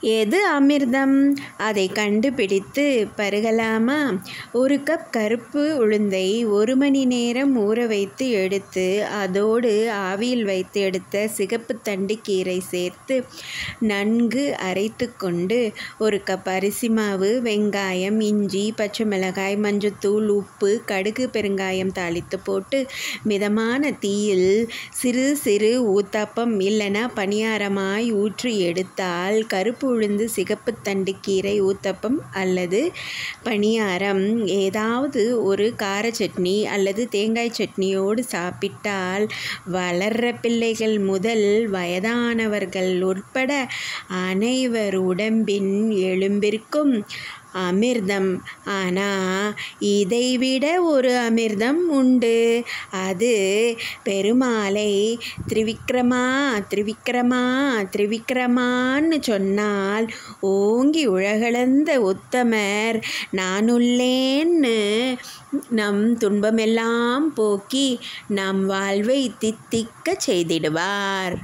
எது அமிர்தம்? அதை கண்டுபிடித்து பருகலாமா? 1 கப் கருப்பு உளுந்தை 1 மணி நேரம் ஊற வைத்து எடுத்து அதோடு ஆவியில் வைத்து எடுத்த சிகப்பு தண்டு கீரை சேர்த்து நன்கு அரைத்து கொண்டு 1 கப் அரிசி மாவு, வெங்காயம், இஞ்சி, பச்சை மிளகாய், மஞ்சத்தூள், உப்பு, கடுகு, பெருங்காயம் தாளித்து போட்டு மிதமான தீயில் சிறு சிறு ஊத்தாப்பம் இல்லைனா பணியாரமாய் ஊற்றி எடுத்தால் கருப்பு உளுந்து சிகப்பு தண்டு கீரை ஊத்தப்பம் அல்லது பணியாரம். ஏதாவது ஒரு கார சட்னி அல்லது தேங்காய் சட்னியோடு சாப்பிட்டால் வளர்ற பிள்ளைகள் முதல் வயதானவர்கள் உட்பட அனைவர் உடம்பின் எலும்பிற்கும் அமிர்தம். ஆனால் இதைவிட ஒரு அமிர்தம் உண்டு. அது பெருமாளை திரிவிக்ரமா திரிவிக்ரமா திரிவிக்ரமான்னு சொன்னால் ஓங்கி உலகளந்த உத்தமர் நானுள்ளேன்னு நம் துன்பமெல்லாம் போக்கி நம் வாழ்வை தித்திக்க செய்திடுவார்.